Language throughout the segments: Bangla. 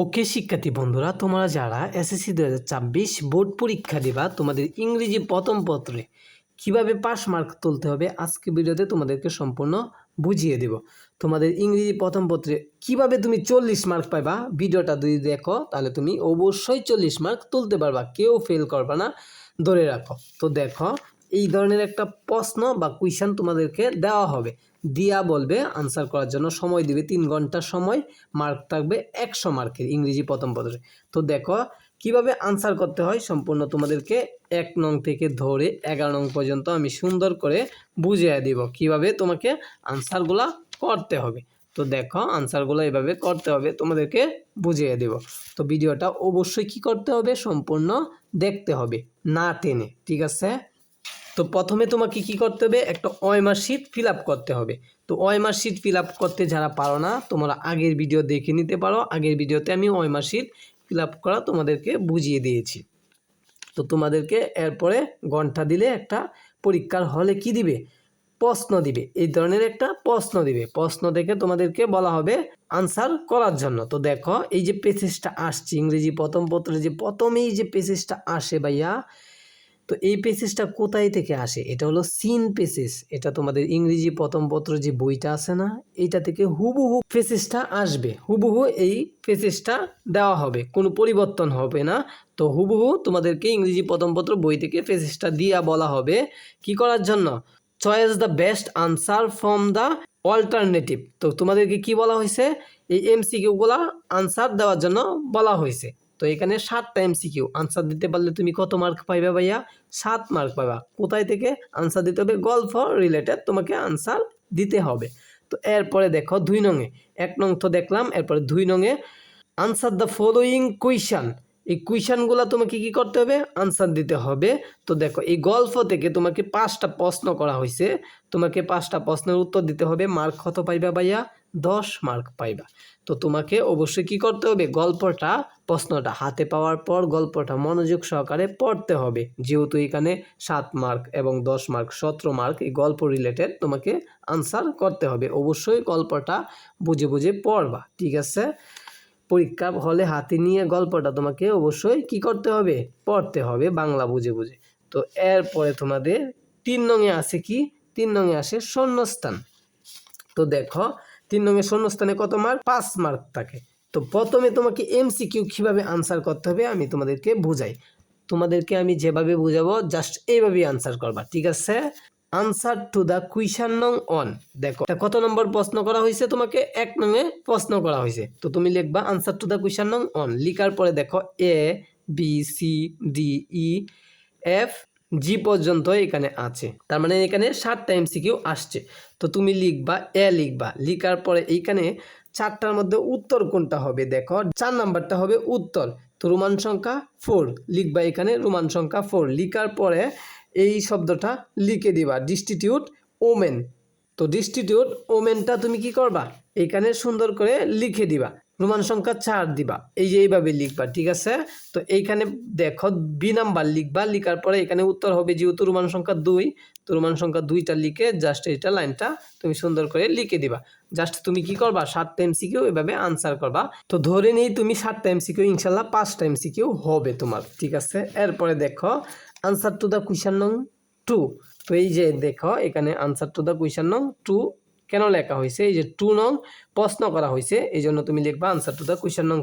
ওকে শিক্ষার্থী বন্ধুরা, তোমরা যারা এসএসসি 2026 বোর্ড পরীক্ষা দিবা, তোমাদের ইংরেজি প্রথম পত্রে কিভাবে পাস মার্ক তুলতে হবে আজকে ভিডিওতে তোমাদেরকে সম্পূর্ণ বুঝিয়ে দেব। তোমাদের ইংরেজি প্রথম পত্রে কিভাবে তুমি 40 মার্ক পাইবা, ভিডিওটা যদি দেখো তাহলে তুমি অবশ্যই 40 মার্ক তুলতে পারবা, কেউ ফেল করবা না, ধরে রাখো। তো দেখো, এই ধরনের একটা প্রশ্ন বা কুইশন তোমাদেরকে দেওয়া হবে, দিয়া বলবে আনসার করার জন্য সময় দিবে 3 ঘন্টা সময়, মার্ক থাকবে 100 মার্কের ইংরেজি প্রথম পত্রে। তো দেখো কিভাবে আনসার করতে হয় সম্পূর্ণ তোমাদেরকে 1 নং থেকে ধরে 11 নং পর্যন্ত আমি সুন্দর করে বুঝিয়ে দিব কিভাবে তোমাকে আনসারগুলা করতে হবে। তো দেখো আনসারগুলো এভাবে করতে হবে, তোমাদেরকে বুঝিয়ে দেব। তো ভিডিওটা অবশ্যই কি করতে হবে, সম্পূর্ণ দেখতে হবে, না টেনে, ঠিক আছে। তো প্রথমে তোমাকে কি করতে হবে, একটা ওএমআর শিট ফিল আপ করতে হবে। তো ওএমআর শিট ফিল আপ করতে যারা পারো না, তোমরা আগের ভিডিও দেখে নিতে পারো। আগের ভিডিওতে আমি ওএমআর শিট ফিল আপ করা তোমাদেরকে বুঝিয়ে দিয়েছি। তো তোমাদেরকে এরপরে ঘন্টা দিলে একটা পরীক্ষার হলে কি দিবে, প্রশ্ন দিবে, এই ধরনের একটা প্রশ্ন দিবে। প্রশ্ন দেখে তোমাদেরকে বলা হবে আনসার করার জন্য। তো দেখো এই যে পেসেজটা আসছে ইংরেজি প্রথম পত্রে, যে প্রথমেই যে পেসেজটা আসে ভাইয়া, তো এই পেসেজটা কোথায় থেকে আসে, এটা হলো সিন পেসেজ। এটা তোমাদের ইংরেজি প্রথম পত্র যে বইটা আছে না, এইটা থেকে হুবহু পেসেজটা আসবে, হুবহু এই পেসেজটা দেওয়া হবে, কোনো পরিবর্তন হবে না। তো হুবহু তোমাদেরকে ইংরেজি প্রথম পত্র বই থেকে পেসেজটা দিয়া বলা হবে কি করার জন্য, choice the best answer from the alternative. তো তোমাদেরকে কি বলা হয়েছে, এই এমসিকিউগুলা আনসার দেওয়ার জন্য বলা হয়েছে। তো এখানে 7টা এমসিকিউ, আনসার দিতে পারলে তুমি কত মার্ক পাইবে ভাইয়া, 7 মার্ক পাবা। কোথায় থেকে আনসার দিতে হবে, গল্প রিলেটেড তোমাকে আনসার দিতে হবে। তো এরপরে দেখো 2 নংয়ে, 1 নং তো দেখলাম, এরপরে 2 নংয়ে আনসার দ্য ফলোয়িং কুইশন। এই কুইশনগুলো তোমাকে কি করতে হবে, আনসার দিতে হবে। তো দেখো এই গল্প থেকে তোমাকে 5টা প্রশ্ন করা হয়েছে, তোমাকে 5টা প্রশ্নের উত্তর দিতে হবে। মার্ক কত পাইবা ভাইয়া, 10 মার্ক পাইবা। তো তোমাকে অবশ্যই কি করতে হবে, গল্পটা প্রশ্নটা হাতে পাওয়ার পর গল্পটা মনোযোগ সহকারে পড়তে হবে, যেহেতু এখানে 7 মার্ক এবং 10 মার্ক 17 মার্ক এই গল্প রিলেটেড তোমাকে আনসার করতে হবে। অবশ্যই গল্পটা বুঝে বুঝে পড়বা, ঠিক আছে। পরীক্ষা হলে হাতে নিয়ে গল্পটা তোমাকে অবশ্যই কি করতে হবে, পড়তে হবে বাংলা বুঝে বুঝে। তো এরপরে তোমাদের 3 নংয়ে আছে কি, 3 নংয়ে আসে শূন্যস্থান। তো দেখো 3 নংয়ের শূন্যস্থানে কত মার্ক, 5 মার্ক থাকে। তো প্রথমে তোমাকে এমসিকিউ কিভাবে আনসার করতে হবে আমি তোমাদেরকে বুঝাই। তোমাদেরকে আমি যেভাবে বুঝাবো জাস্ট এইভাবেই আনসার করবা, ঠিক আছে। আনসার টু দ্য কুইশন নং 1। দেখো কত নম্বর প্রশ্ন করা হয়েছে, তোমাকে 1 নংয়ে প্রশ্ন করা হয়েছে। তো তুমি লিখবা আনসার টু দ্য কুইশন নং 1। লিখার পরে দেখো A B C D E F G পর্যন্ত এখানে আছে, তার মানে এখানে 7টা এমসিকিউ আসছে। তো তুমি লিখবা এ, লিখবা, লিখার পরে এইখানে 4টার মধ্যে উত্তর কোনটা হবে, দেখো 4 নাম্বারটা হবে উত্তর। তো রোমান সংখ্যা 4 লিখবা, এখানে রোমান সংখ্যা 4 লিখার পরে এই শব্দটা লিখে দিবা, ডিস্টিটিউট ওমেন। তো ডিস্টিটিউট ওমেনটা তুমি কি করবা, এখানে সুন্দর করে লিখে দিবা, রোমান সংখ্যা 4 দিবা, এই যে এইভাবে লিখবা, ঠিক আছে। তো এইখানে দেখো বি নাম্বার লিখবা, লিখার পরে এখানে উত্তর হবে, যেহেতু রোমান সংখ্যা 2, তো রোমান সংখ্যা 2টা লিখে জাস্ট এইটা লাইনটা তুমি সুন্দর করে লিখে দিবা। জাস্ট তুমি কি করবা, 7টা এমসিকিউ এভাবে আনসার করবা। তো ধরে নেই তুমি 7টা এমসিকিউ, ইনশাল্লাহ 5টা এমসিকিউ হবে তোমার, ঠিক আছে। এরপরে দেখো আনসার টু দ্য কুইশন নং 2। তো এই যে দেখো এখানে আনসার টু দ্য কুইশন নং 2 কেন লেখা হয়েছে, এই যে 2 নং প্রশ্ন করা হয়েছে, এই জন্য তুমি লিখবা আনসার টু দ্য কুইশন নং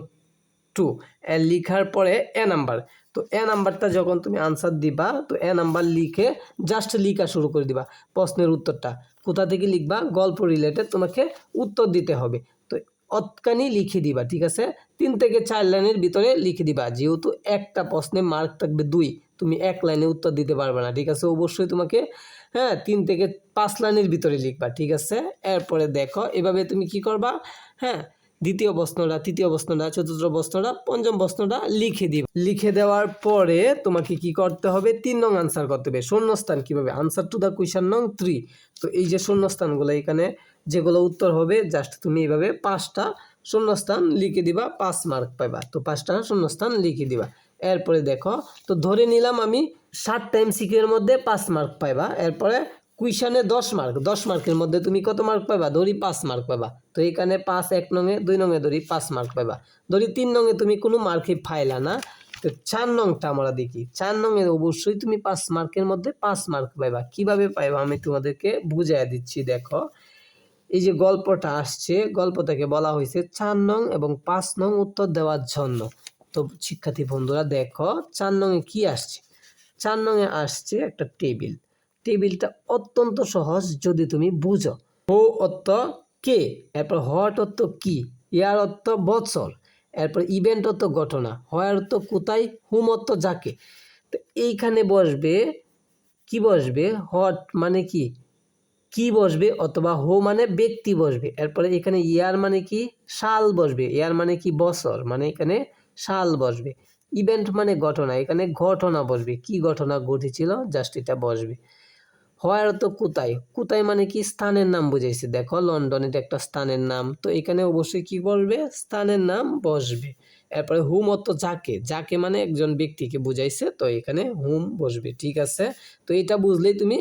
2। এ লিখার পরে এ নাম্বার। তো এ নাম্বারটা যখন তুমি আনসার দিবা, তো এ নাম্বার লিখে জাস্ট লিখা শুরু করে দিবা প্রশ্নের উত্তরটা। কোথা থেকে লিখবা, গল্প রিলেটেড তোমাকে উত্তর দিতে হবে। তো অতখানি লিখে দিবা, ঠিক আছে। 3 থেকে 4 লাইনের ভিতরে লিখে দিবা, যেহেতু একটা প্রশ্নে মার্ক থাকবে 2, তুমি 1 লাইনে উত্তর দিতে পারবে না, ঠিক আছে। অবশ্যই তোমাকে 3 থেকে 5 লাইনের ভিতরে লিখবা, ঠিক আছে। এরপরে দেখো এভাবে তুমি কি করবা, দ্বিতীয় প্রশ্নটা, তৃতীয় প্রশ্নটা, চতুর্থ প্রশ্নটা, পঞ্চম প্রশ্নটা লিখে দিবা। লিখে দেওয়ার পরে তোমাকে কি করতে হবে, 3 নং আনসার করতে হবে। শূন্যস্থান কিভাবে, আনসার টু দ্য কুইশন নং 3। তো এই যে শূন্যস্থানগুলো এখানে যেগুলো উত্তর হবে, জাস্ট তুমি এইভাবে 5টা শূন্যস্থান লিখে দিবা, 5 মার্ক পাইবা। তো 5টা শূন্যস্থান লিখে দিবা। এরপরে দেখো, তো ধরে নিলাম আমি 7টা এমসিকিউ এর মধ্যে 5 মার্ক পাইবা। এরপরে কুইশনে 10 মার্ক, 10 মার্কের মধ্যে তুমি কত মার্ক পাবা? ধরি 5 মার্ক পাবা। তো এখানে 5 1 নঙে, 2 নঙে ধরি 5 মার্ক পাবা। ধরি 3 নঙে তুমি কোনো মার্কই পাইলা না, তো 4 নংটা আমরা দেখি। 4 নঙে অবশ্যই তুমি 5 মার্কের মধ্যে 5 মার্ক পাইবা। কিভাবে পাইবা আমি তোমাদেরকে বুঝাই দিচ্ছি। দেখো, এই যে গল্পটা আসছে, গল্পটাকে বলা হয়েছে 4 নং এবং 5 নং উত্তর দেওয়ার জন্য। তো শিক্ষার্থী বন্ধুরা দেখো 4 নঙে কি আসছে। 4 নঙে আসছে একটা টেবিল। টেবিলটা অত্যন্ত সহজ যদি তুমি বুঝো। হো অর্থ কে, এরপর হোয়াট অর্থ কি, ইয়ার অর্থ বছর, এরপর ইভেন্ট অর্থ ঘটনা, হোয়ার অর্থ কোথায়, হুম অর্থ যাকে। তো এইখানে বসবে কি, বসবে হোয়াট মানে কি, কি বসবে, অথবা হো মানে ব্যক্তি বসবে। এরপরে এখানে ইয়ার মানে কি, সাল বসবে। ইয়ার মানে কি, বছর, মানে এখানে সাল বসবে। ইভেন্ট মানে ঘটনা, এখানে ঘটনা বসবে, কি ঘটনা ঘটেছিল জাস্ট এটা বসবে। হোয়ার তো কোথায়, কোথায় মানে কি, স্থানের নাম বুঝাইছে। দেখো লন্ডন এটা একটা স্থানের নাম, তো এখানে অবশ্যই কি বসবে, স্থানের নাম বসবে। এরপরে হুম অর্থ যাকে, যাকে মানে একজন ব্যক্তিকে বুঝাইছে, তো এখানে হুম বসবে। ঠিক আছে, তো এটা বুঝলেই তুমি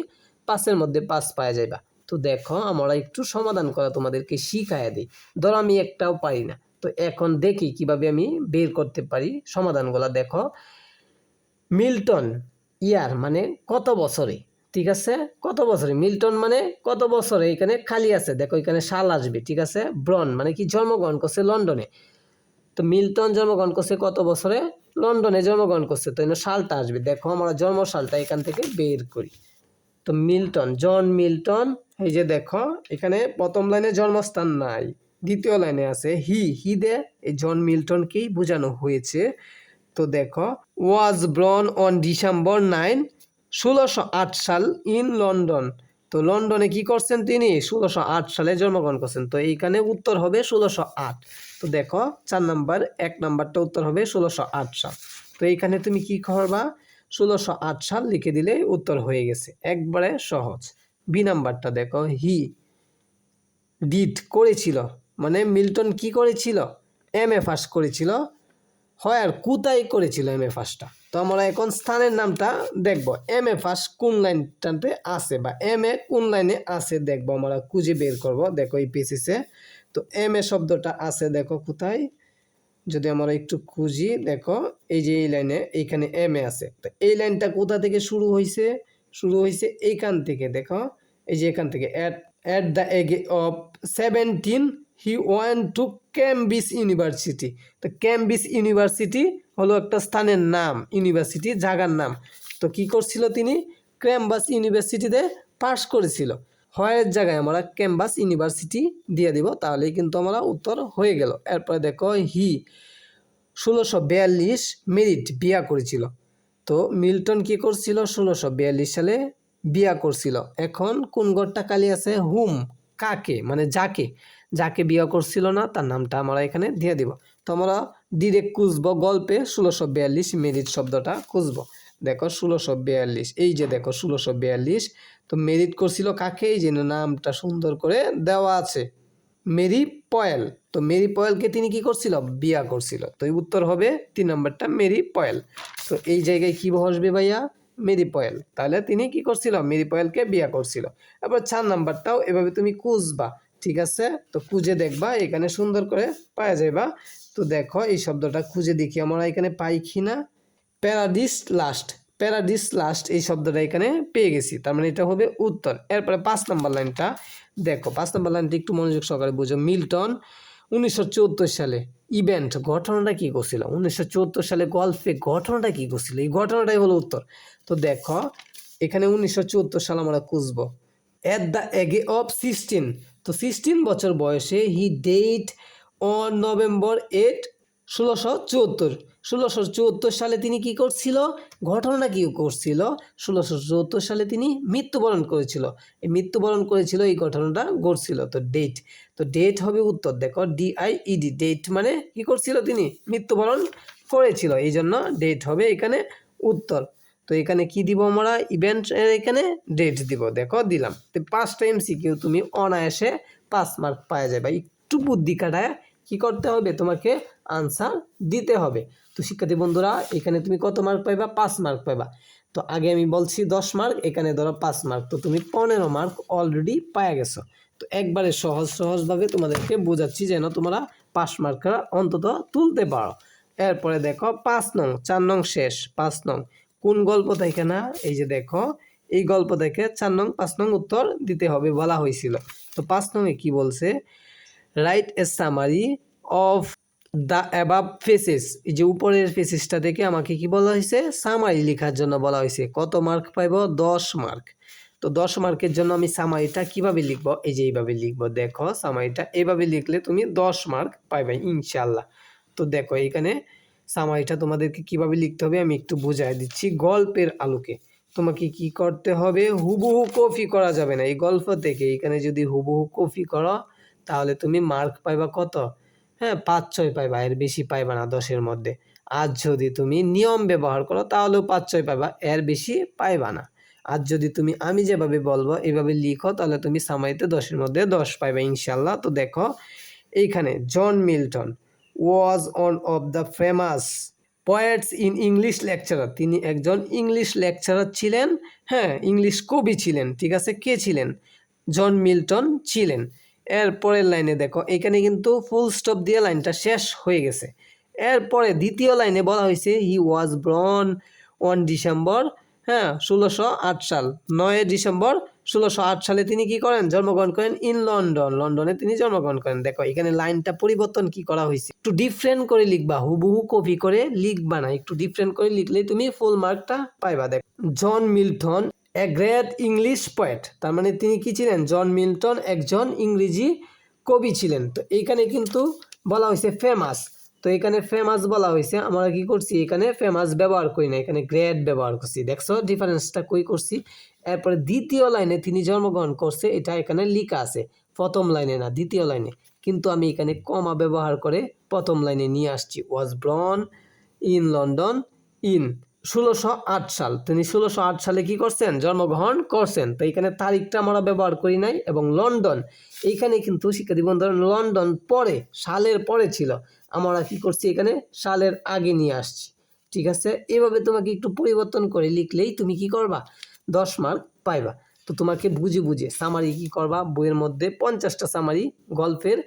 5-এর মধ্যে 5 পাওয়া যাইবা। তো দেখো আমরা একটু সমাধান করা তোমাদেরকে শিখাইয়া দিই। ধরো আমি একটাও পারি না, তো এখন দেখি কিভাবে আমি বের করতে পারি সমাধানগুলো। দেখো মিল্টন ইয়ার মানে কত বছরে, ঠিক আছে, কত বছরে, মিল্টন মানে কত বছরে, এখানে খালি আছে, দেখো এখানে সাল আসবে। ঠিক আছে, ব্রন মানে কি, জন্মগ্রহণ করছে লন্ডনে। তো মিল্টন জন্মগ্রহণ করছে কত বছরে, লন্ডনে জন্মগ্রহণ করছে, তো এখানে সালটা আসবে। দেখো আমরা জন্ম সালটা এখান থেকে বের করি। তো মিল্টন, জন মিল্টন, এই যে দেখো এখানে প্রথম লাইনে জন্মস্থান নাই, দ্বিতীয় লাইনে আছে হি দে, এই জন মিল্টনকেই বোঝানো হয়েছে। তো দেখো ওয়াজ ব্রন অন ডিসেম্বর 9, 1608 সাল ইন লন্ডন। তো লন্ডনে কি করছেন তিনি, 1608 সালে জন্মগ্রহণ করছেন। তো এইখানে উত্তর হবে 1608। তো দেখো 4 নাম্বার, 1 নাম্বারটা উত্তর হবে 1608 সাল। তো এইখানে তুমি কি করবা, 1608 সাল লিখে দিলে উত্তর হয়ে গেছে, একবারে সহজ। বি নাম্বারটা দেখো, হি ডিড করেছিল, মানে মিল্টন কি করেছিল, MA পাস করেছিল। হয় আর কোথায় করেছিল MA পাসটা। তো আমরা এখন স্থানের নামটা দেখব, MA পাস কোন লাইনটাতে আছে, বা MA কোন লাইনে আছে দেখবো, আমরা খুঁজে বের করব। দেখো এই পেসিসে তো MA শব্দটা আছে, দেখো কোথায়, যদি আমরা একটু খুঁজি, দেখো এই যে এই লাইনে এইখানে MA আছে। তো এই লাইনটা কোথা থেকে শুরু হয়েছে, শুরু হয়েছে এইখান থেকে। দেখো এই যে এখান থেকে, at the age of 17 he went to Cambridge university. তো ক্যামব্রিজ ইউনিভার্সিটি হলো একটা স্থানের নাম, ইউনিভার্সিটি জায়গার নাম। তো কি করছিল তিনি, ক্যামব্রিজ ইউনিভার্সিটিতে পাশ করেছিল। হয়ের জায়গায় আমরা ক্যামব্রিজ ইউনিভার্সিটি দিয়ে দিব, তাহলেই কিন্তু আমরা উত্তর হয়ে গেল। এরপরে দেখো হি 1642 মেরিট বিয়া করেছিল। তো মিল্টন কি করছিল, 1642 সালে বিয়া করছিল। এখন কোন ঘরটা খালি আছে, হুম কাকে, মানে যাকে, যাকে বিয়া করছিল না তার নামটা আমরা এখানে দিয়ে দিব। তো আমরা ডিরেক্ট খুঁজবো গল্পে 1642 মেরিট শব্দটা খুঁজবো। দেখো 1642, এই যে দেখো 1642, তো মেরিট করছিল কাকে, এই যে নামটা সুন্দর করে দেওয়া আছে, মেরি পয়েল। তো মেরি পয়েলকে তিনি কি করছিল, বিয়া করছিল। তো এই উত্তর হবে 3 নম্বরটা, মেরি পয়েল। তো এই জায়গায় কি বসবে ভাইয়া, মেরি পয়েল, তাহলে তিনি কি করছিল, মেরি পয়েলকে বিয়া করছিল। এবার 4 নাম্বারটাও এভাবে তুমি খুঁজবা, ঠিক আছে, তো খুঁজে দেখবা, এখানে সুন্দর করে পাওয়া যাইবা। তো দেখো এই শব্দটা খুঁজে দেখি আমরা এখানে পাই কিনা, প্যারাডিস লাস্ট, প্যারাডিস লাস্ট এই শব্দটা এখানে পেয়ে গেছি, তার মানে এটা হবে উত্তর। এরপরে 5 নম্বর লাইনটা দেখো, 5 নম্বর লাইনটা একটু মনোযোগ সহকারে বুঝো। মিল্টন 1974 সালে ইভেন্ট, ঘটনাটা কি করছিল, 1974 সালে গল্পে ঘটনাটা কি করছিল, এই ঘটনাটাই হলো উত্তর। তো দেখো এখানে 1974 সাল আমরা খুঁজবো। এট দ্য এগে অফ 16, তো 16 বছর বয়সে হি ডেট অন নভেম্বর 8, 1674। 1674 সালে তিনি কি করছিল, ঘটনা কি করছিল, 1674 সালে তিনি মৃত্যুবরণ করেছিল। এই মৃত্যুবরণ করেছিল, এই ঘটনাটা ঘটছিল। তো ডেট, তো ডেট হবে উত্তর। দেখো DIED, ডেট মানে কি করছিল, তিনি মৃত্যুবরণ করেছিল, এই জন্য ডেট হবে এখানে উত্তর। তো এখানে কি দিব আমরা, ইভেন্ট এখানে ডেট দিব। দেখো দিলাম। তো 5টা MCQ তুমি অনায়াসে 5 মার্ক পাওয়া যাবে। একটু বুদ্ধি কাটায় কি করতে হবে, তোমাকে আনসার দিতে হবে। তো শিক্ষার্থী বন্ধুরা এখানে তুমি কত মার্ক পাইবা, 5 মার্ক পাইবা। তো আগে আমি বলছি 10 মার্ক, এখানে ধরো 5 মার্ক, তো তুমি 15 মার্ক অলরেডি পাওয়া গেছো। তো একবারে সহজভাবে তোমাদেরকে বোঝাচ্ছি যেন তোমরা 5 মার্ক অন্তত তুলতে পারো। এরপরে দেখো 5 নং, 4 নং শেষ, 5 নং কোন গল্প থেকে না, এই যে দেখো এই গল্প থেকে 4 নং 5 নং উত্তর দিতে হবে বলা হয়েছিল। তো 5 নংয়ে কি বলছে, write a summary of the above faces. এই যে উপরের ফেসেসটা থেকে আমাকে কি বলা হয়েছে, সামারি লেখার জন্য বলা হয়েছে। কত মার্ক পাইব, 10 মার্ক। তো 10 মার্কের জন্য আমি সামারিটা কিভাবে লিখব, এই যে এইভাবে লিখব। দেখো সামারিটা এইভাবে লিখলে তুমি 10 মার্ক পাইবে ইনশাল্লাহ। তো দেখো এখানে সামারিটা তোমাদেরকে কিভাবে লিখতে হবে আমি একটু বুঝাই দিচ্ছি গল্পের আলোকে। তোমাকে কি করতে হবে, হুবহু কপি করা যাবে না। এই গল্প থেকে এখানে যদি হুবহু কপি করো তাহলে তুমি মার্ক পাইবা কত, হ্যাঁ 5-6 পাইবা, এর বেশি পাইবা না 10-এর মধ্যে। আর যদি তুমি নিয়ম ব্যবহার করো তাহলেও 5-6 পাইবা, এর বেশি পাইবা না। আর যদি তুমি আমি যেভাবে বলবো এইভাবে লিখো তাহলে তুমি সামারিতে 10-এর মধ্যে 10 পাইবা ইনশাল্লাহ। তো দেখো এইখানে John Milton was one of the famous poets in English lecturer. তিনি একজন ইংলিশ লেকচারার ছিলেন, হ্যাঁ ইংলিশ কবি ছিলেন, ঠিক আছে। কে ছিলেন, জন মিল্টন ছিলেন। এরপরের লাইনে দেখো এখানে কিন্তু ফুল স্টপ দিয়ে লাইনটা শেষ হয়ে গেছে। এরপরে দ্বিতীয় লাইনে বলা হয়েছে হি ওয়াজ বর্ন অন ডিসেম্বর, হ্যাঁ 1608 সাল, 9 ডিসেম্বর 1608 সালে তিনি কি করেন, জন্মগ্রহণ করেন ইন লন্ডন, লন্ডনে তিনি জন্মগ্রহণ করেন। দেখো এখানে লাইনটা পরিবর্তন কি করা হয়েছে, একটু ডিফারেন্ট করে লিখবা, হুবহু কপি করে লিখবা না, একটু ডিফারেন্ট করে লিখলেই তুমি ফুল মার্কটা পাইবা। দেখো John Milton a great English poet, তার মানে তিনি কি ছিলেন, জন মিল্টন একজন ইংরেজি কবি ছিলেন। তো এইখানে কিন্তু বলা হয়েছে ফেমাস, তো এখানে ফেমাস বলা হয়েছে, আমরা কি করছি এখানে ফেমাস ব্যবহার করি না, এখানে গ্রেট ব্যবহার করছি। দেখছো ডিফারেন্সটা কই করছি। এরপরে দ্বিতীয় লাইনে তিনি জন্মগ্রহণ করছে এটা এখানে লেখা আছে, প্রথম লাইনে না দ্বিতীয় লাইনে, কিন্তু আমি এখানে কমা ব্যবহার করে প্রথম লাইনে নিয়ে আসছি। Was born in London in 1608 সাল, তিনি 1608 সালে কি করছেন, জন্মগ্রহণ করছেন। তো এখানে তারিখটা আমরা ব্যবহার করি নাই। এবং লন্ডন, এইখানে কিন্তু শিক্ষার্থী বন্ধুরা লন্ডন পরে, সালের পরে ছিল, আমরা কি করছি এখানে সালের আগে নিয়ে আসছি, ঠিক আছে। এভাবে তোমাকে একটু পরিবর্তন করে লিখলেই তুমি কি করবা, 10 মার্ক পাইবা। তো তোমাকে বুঝে বুঝে সামারি কি করবা, বইয়ের মধ্যে 50টা সামারি গল্পের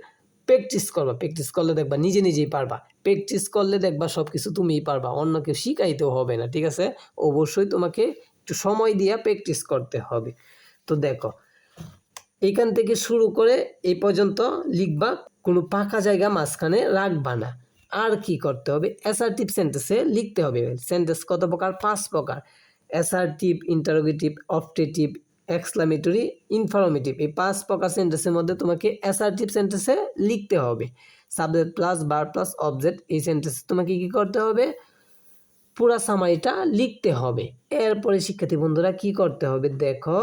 প্র্যাকটিস করবা, প্র্যাকটিস করলে দেখবা নিজে নিজেই পারবা, প্র্যাকটিস করলে দেখবা সব কিছু তুমিই পারবা, অন্য কেউ শিখাইতেও হবে না, ঠিক আছে। অবশ্যই তোমাকে একটু সময় দিয়ে প্র্যাকটিস করতে হবে। তো দেখো এইখান থেকে শুরু করে এই পর্যন্ত লিখবা, কোনো ফাঁকা জায়গা মাঝখানে রাখবা না। আর কি করতে হবে, অ্যাসার্টিভ সেন্টেন্সে লিখতে হবে। সেন্টেন্স কত প্রকার, 5 প্রকার, assertive, interrogative, optative, exclamatory, informative. এই 5 প্রকার সেন্টেন্সের মধ্যে তোমাকে অ্যাসার্টিভ সেন্টেন্সে লিখতে হবে। Subject plus verb plus object, এই সেন্টেন্সে তোমাকে কি করতে হবে, পুরা সামারিটা লিখতে হবে। এরপরে শিক্ষার্থী বন্ধুরা কি করতে হবে, দেখো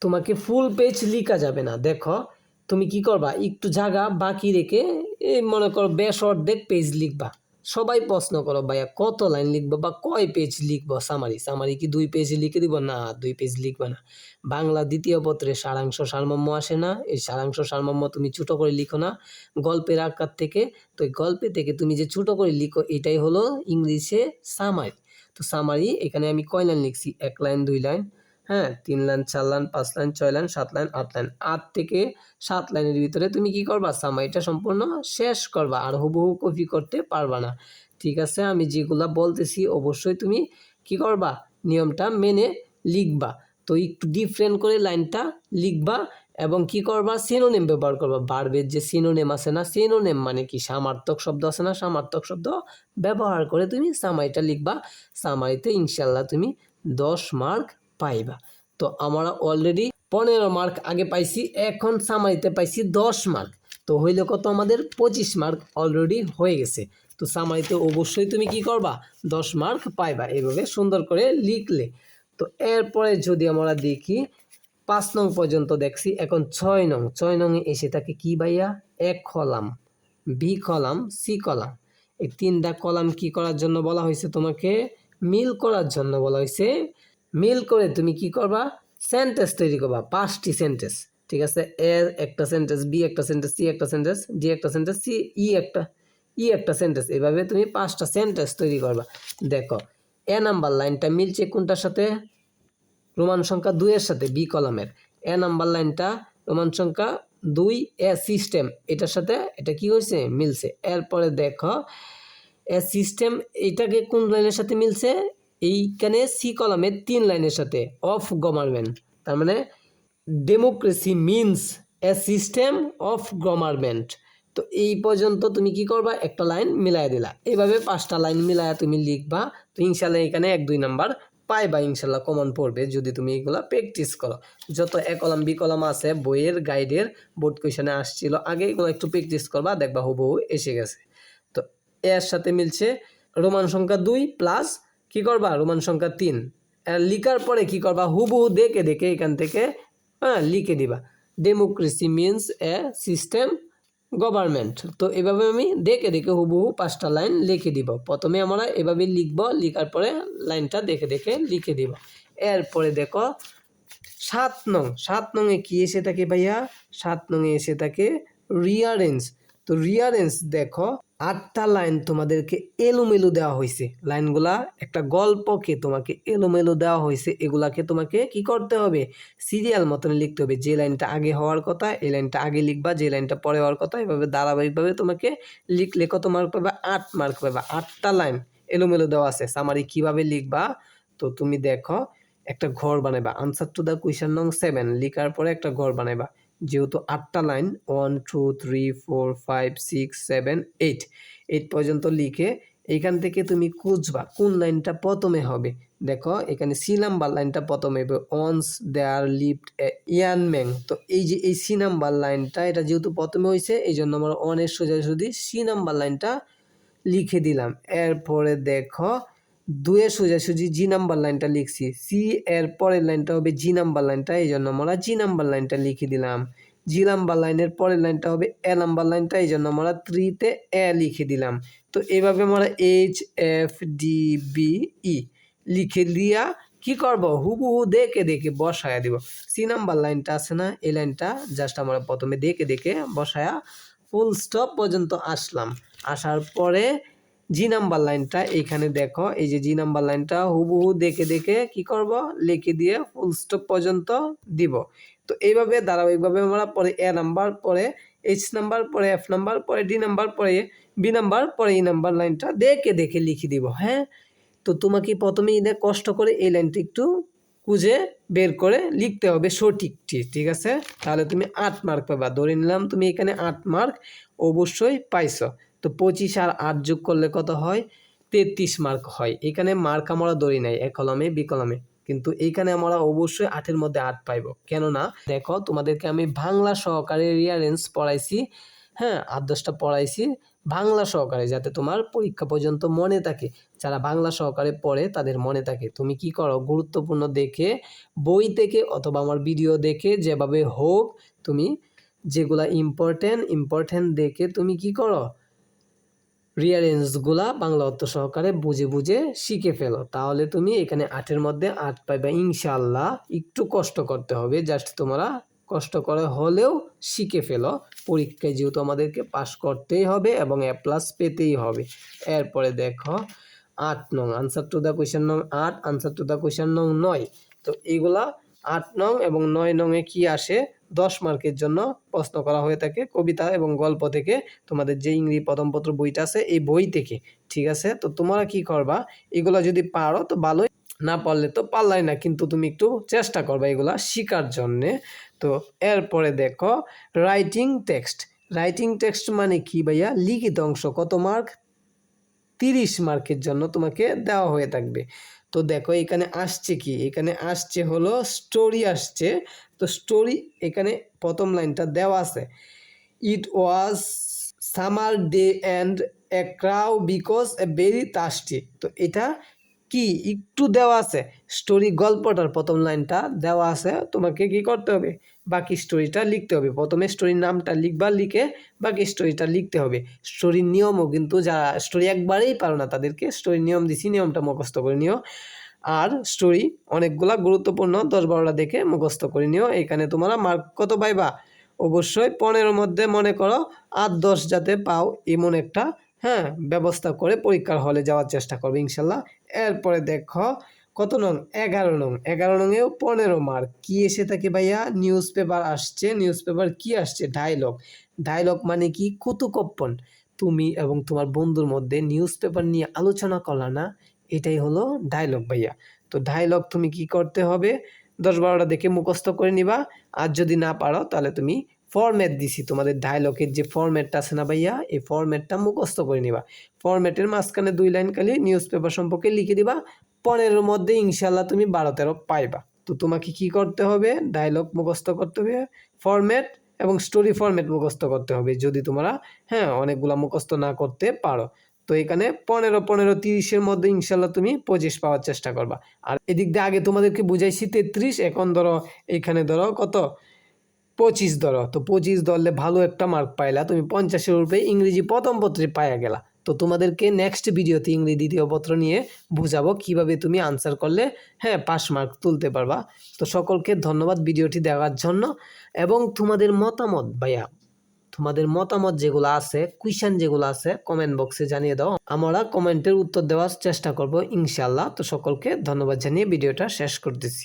তোমাকে ফুল পেজ লিখা যাবে না। দেখো তুমি কি করবা, একটু জায়গা বাকি রেখে এই মনে করো বেশ অর্ধেক পেজ লিখবা। সবাই প্রশ্ন করো ভাইয়া কত লাইন লিখবো বা কয় পেজ লিখবো সামারি, সামারি কি 2 পেজ লিখে দিব, না 2 পেজ লিখবা না। বাংলা দ্বিতীয় পত্রে সারাংশ সারমর্ম আসে না, এই সারাংশ সারমর্ম তুমি ছোট করে লিখো না গল্পের আকার থেকে। তো এই গল্পে থেকে তুমি যে ছোট করে লিখো এটাই হলো ইংলিশে সামারি। তো সামারি এখানে আমি কয় লাইন লিখছি, 1 লাইন 2 লাইন, হ্যাঁ 3 line 4 line 5 line 6 line 7 line 8 line, 8 থেকে 7 লাইনের ভিতরে তুমি কি করবা, সামারিটা সম্পূর্ণ শেষ করবা, আর হুবহু কপি করতে পারবা না, ঠিক আছে। আমি যেগুলা বলতেছি অবশ্যই তুমি কি করবা, নিয়মটা মেনে লিখবা। তো একটু ডিফারেন্ট করে লাইনটা লিখবা এবং কি করবা, সিনোনিম ব্যবহার করবা। ভার্বের যে সিনোনিম আছে না, সিনোনিম মানে কি, সমার্থক শব্দ আছে না, সমার্থক শব্দ ব্যবহার করে তুমি সামারিটা লিখবা। সামারিতে ইনশাল্লাহ তুমি 10 মার্ক পাইবা। তো আমরা অলরেডি 15 মার্ক আগে পাইছি, এখন সামারিতে পাইছি 10 মার্ক, তো হইলে কত আমাদের 25 মার্ক অলরেডি হয়ে গেছে। তো সামারিতে অবশ্যই তুমি কি করবা, 10 মার্ক পাইবা এভাবে সুন্দর করে লিখলে। তো এরপরে যদি আমরা দেখি 5 নং পর্যন্ত দেখছি, এখন 6 নং, 6 নংয়ে এসে থাকে কি ভাইয়া, এক column, B column, C column. এই 3টা কলাম কি করার জন্য বলা হয়েছে, তোমাকে মিল করার জন্য বলা হয়েছে। মিল করে তুমি কি করবা, সেন্টেন্স তৈরি করবা, 5টি সেন্টেন্স। ঠিক আছে, এ একটা সেন্টেন্স, বি একটা সেন্টেন্স, সি একটা সেন্টেন্স, ডি একটা সেন্টেন্স, সি ই একটা সেন্টেন্স। এভাবে তুমি 5টা সেন্টেন্স তৈরি করবা। দেখো এ নাম্বার লাইনটা মিলছে কোনটার সাথে? রোমান সংখ্যা 2 এর সাথে, বি কলামের। এ নাম্বার লাইনটা রোমান সংখ্যা 2 এ সিস্টেম, এটার সাথে এটা কি হয়েছে? মিলছে। এরপরে দেখো এ সিস্টেম এটাকে কোন লাইনের সাথে মিলছে? এইখানে সি কলামের 3 লাইনের সাথে, অফ গভর্নমেন্ট। তার মানে democracy means a system of government. তো এই পর্যন্ত তুমি কি করবা? একটা লাইন মিলাই দিলা। এইভাবে 5টা লাইন মিলায়া তুমি লিখবা। তো ইনশাল্লাহ এখানে 1-2 নাম্বার পাইবা, ইনশাল্লাহ কমন পড়বে যদি তুমি এগুলা প্র্যাকটিস করো। যত এ কলাম বি কলাম আছে বইয়ের গাইডের বোর্ড কোয়েশনে আসছিল আগে, এগুলো একটু প্র্যাকটিস করবা, দেখবা হুবহু এসে গেছে। তো এর সাথে মিলছে রোমান সংখ্যা 2 প্লাস কি করবা? রোমান সংখ্যা 3। লিখার পরে কি করবা? হুবহু দেখে দেখে এখান থেকে লিখে দিবা, democracy means a system government. তো এভাবে আমি দেখে দেখে হুবহু 5টা লাইন লিখে দিব। প্রথমে আমরা এভাবে লিখব, লিখার পরে লাইনটা দেখে দেখে লিখে দিব। এরপরে দেখো 7 নং এ কি এসে থাকে ভাইয়া? 7 নং এ এসে থাকে রিয়ারেঞ্জ। তো রিয়ারেঞ্জ দেখো 8টা লাইন তোমাদেরকে এলোমেলো দেওয়া হয়েছে। লাইনগুলা একটা গল্পকে তোমাকে এলোমেলো দেওয়া হয়েছে, এগুলাকে তোমাকে কি করতে হবে? সিরিয়াল মতন লিখতে হবে। যে লাইনটা আগে হওয়ার কথা এই লাইনটা আগে লিখবা, যে লাইনটা পরে হওয়ার কথা এভাবে ধারাবাহিকভাবে তোমাকে লিখলে কত মার্ক পাবা? 8 মার্ক পাবা। 8টা লাইন এলোমেলো দেওয়া আছে। সামারি কিভাবে লিখবা? তো তুমি দেখো একটা ঘর বানাবা, আনসার টু দ্য কোয়েশ্চন নং 7 লিখার পরে একটা ঘর বানাবা। যেহেতু 8টা লাইন 1 2 3 4 5 6 7 8 পর্যন্ত লিখে এইখান থেকে তুমি খুঁজবা কোন লাইনটা প্রথমে হবে। দেখো এখানে সি নাম্বার লাইনটা প্রথমে হবে, অনস there lived a Ian man. তো এই যে এই সি নাম্বার লাইনটা এটা যেহেতু প্রথমে হয়েছে এই জন্য আমরা অনের সোজাসুজি সি নাম্বার লাইনটা লিখে দিলাম। এরপরে দেখো 2 এর সোজাসুজি জি নাম্বার লাইনটা লিখছি, সি এর পরের লাইনটা হবে জি নাম্বার লাইনটা, এই জন্য আমরা জি নাম্বার লাইনটা লিখে দিলাম। জি নাম্বার লাইনের পরের লাইনটা হবে এ নাম্বার লাইনটা, এই জন্য আমরা 3-তে এ লিখে দিলাম। তো এইভাবে আমরা H F D B E লিখে দিয়া কি করব? হুবহু দেখে দেখে বসায়া দিব। সি নাম্বার লাইনটা আছে না, এই লাইনটা জাস্ট আমরা প্রথমে দেখে দেখে বসায়া ফুল স্টপ পর্যন্ত আসলাম। আসার পরে জি নাম্বার লাইনটা এইখানে দেখো, এই যে জি নাম্বার লাইনটা হুবহু দেখে দেখে কি করব? লিখে দিয়ে ফুল স্টপ পর্যন্ত দিব। তো এইভাবে ধারাবাহিকভাবে আমরা পরে এ নাম্বার, পরে এইচ নাম্বার, পরে এফ নাম্বার, পরে ডি নাম্বার, পরে বি নাম্বার, পরে ই নাম্বার লাইনটা দেখে দেখে লিখে দিব। হ্যাঁ, তো তোমাকে প্রথমেই কষ্ট করে এই লাইনটা একটু খুঁজে বের করে লিখতে হবে সঠিকটি, ঠিক আছে? তাহলে তুমি 8 মার্ক পাবা। ধরে নিলাম তুমি এখানে 8 মার্ক অবশ্যই পাইছো। তো 25 আর 8 যোগ করলে কত হয়? 33 মার্ক হয়। এখানে মার্ক আমরা ধরি নাই এ কলমে বি কলমে, কিন্তু এইখানে আমরা অবশ্যই 8-এর মধ্যে 8 পাইব। কেননা দেখো তোমাদেরকে আমি বাংলা সহকারে রিয়ারেঞ্জ পড়াইছি, হ্যাঁ 8-10টা পড়াইছি বাংলা সহকারে, যাতে তোমার পরীক্ষা পর্যন্ত মনে থাকে। যারা বাংলা সহকারে পড়ে তাদের মনে থাকে। তুমি কি করো? গুরুত্বপূর্ণ দেখে বই থেকে অথবা আমার ভিডিও দেখে যেভাবে হোক তুমি যেগুলা ইম্পর্টেন্ট দেখে তুমি কি করো? রিয়ারেঞ্জগুলা বাংলা অর্থ সহকারে বুঝে বুঝে শিখে ফেলো। তাহলে তুমি এখানে 8-এর মধ্যে 8 পাইবা ইনশাআল্লাহ। একটু কষ্ট করতে হবে, জাস্ট তোমরা কষ্ট করে হলেও শিখে ফেলো। পরীক্ষায় যেহেতু আমাদেরকে পাস করতেই হবে এবং এ প্লাস পেতেই হবে। এরপরে দেখো 8 নং, আনসার টু দ্য কোয়েশ্চন নং 8, আনসার টু দ্য কোয়েশ্চন নং 9। তো এইগুলা 8 নং এবং 9 নংয়ে কি আসে? 10 মার্কের জন্য প্রশ্ন করা হয়ে থাকে কবিতা এবং গল্প থেকে, তোমাদের যে ইংরেজি প্রথম পত্র বইটা আছে এই বই থেকে, ঠিক আছে? তো তোমরা কি করবা? এগুলা যদি পারো তো ভালোই, না পারলে তো পারলাই না, কিন্তু তুমি একটু চেষ্টা করবা এগুলা শিকার জন্যে। তো এরপরে দেখো রাইটিং টেক্সট মানে কি ভাইয়া? লিখিত অংশ। কত মার্ক? 30 মার্কের জন্য তোমাকে দেওয়া হয়ে থাকবে। তো দেখো এখানে আসছে কি? এখানে আসছে হলো স্টোরি আসছে। তো স্টোরি এখানে প্রথম লাইনটা দেওয়া আছে, it was summer day and a crow because a very thirsty. তো এটা কি একটু দেওয়া আছে? স্টোরি গল্পটার প্রথম লাইনটা দেওয়া আছে, তোমাকে কি করতে হবে? বাকি স্টোরিটা লিখতে হবে। প্রথমে স্টোরির নামটা লিখবা, লিখে বাকি স্টোরিটা লিখতে হবে। স্টোরির নিয়মও কিন্তু যারা স্টোরি একবারেই পারো না তাদেরকে স্টোরির নিয়ম দিছি, নিয়মটা মুখস্থ করে নিও। আর স্টোরি অনেকগুলা গুরুত্বপূর্ণ 10-12টা দেখে মুখস্থ করে নিও। এখানে তোমরা মার্ক কত পাইবা? অবশ্যই 15-র মধ্যে মনে করো 8-10 যাতে পাও এমন একটা ব্যবস্থা করে পরীক্ষার হলে যাওয়ার চেষ্টা করবে ইনশাল্লাহ। এরপরে দেখো কত নং? 11 নং। 11 নংয়েও 15 মার্ক। কি এসে থাকে ভাইয়া? নিউজ পেপার আসছে। নিউজ পেপার কি আসছে? ডায়লগ। ডায়লগ মানে কি? কৌতুকপন। তুমি এবং তোমার বন্ধুর মধ্যে নিউজ পেপার নিয়ে আলোচনা করলা না, এটাই হলো ডায়লগ ভাইয়া। তো ডায়লগ তুমি কি করতে হবে? 10-12টা দেখে মুখস্থ করে নিবা। আর যদি না পারো তাহলে তুমি ফরম্যাট দিছি তোমাদের ডায়লগের যে ফরম্যাটটা আছে না ভাইয়া, এই ফরম্যাটটা মুখস্থ করে নিবা। ফরম্যাটের মাঝখানে 2 লাইন খালি নিউজ পেপার সম্পর্কে লিখে দিবা। 15-র মধ্যে ইনশাল্লাহ তুমি 12-13 পাইবা। তো তোমাকে কি করতে হবে? ডায়লগ মুখস্থ করতে হবে, ফরম্যাট এবং স্টোরি ফরম্যাট মুখস্থ করতে হবে যদি তোমরা অনেকগুলা মুখস্থ না করতে পারো। তো এখানে 15-15-30-এর মধ্যে ইনশাল্লাহ তুমি 25 পাওয়ার চেষ্টা করবা। আর এদিক দিয়ে আগে তোমাদেরকে বুঝাইছি 33, এখন ধরো এখানে ধরো কত? 25 ধরো। তো 25 ধরলে ভালো একটা মার্ক পাইলা, তুমি 50-এর উপরে ইংরেজি প্রথম পত্রে পাইয়া গেলা। তো তোমাদেরকে নেক্সট ভিডিওতে ইংরেজি দ্বিতীয় পত্র নিয়ে বুঝাবো কিভাবে তুমি আনসার করলে পাস মার্ক তুলতে পারবা। তো সকলকে ধন্যবাদ ভিডিওটি দেখার জন্য। এবং তোমাদের মতামত ভাইয়া, তোমাদের মতামত যেগুলো আছে, কুইশন যেগুলো আছে কমেন্ট বক্সে জানিয়ে দাও। আমরা কমেন্টের উত্তর দেওয়ার চেষ্টা করব ইনশাল্লাহ। তো সকলকে ধন্যবাদ জানিয়ে ভিডিওটা শেষ করতেছি।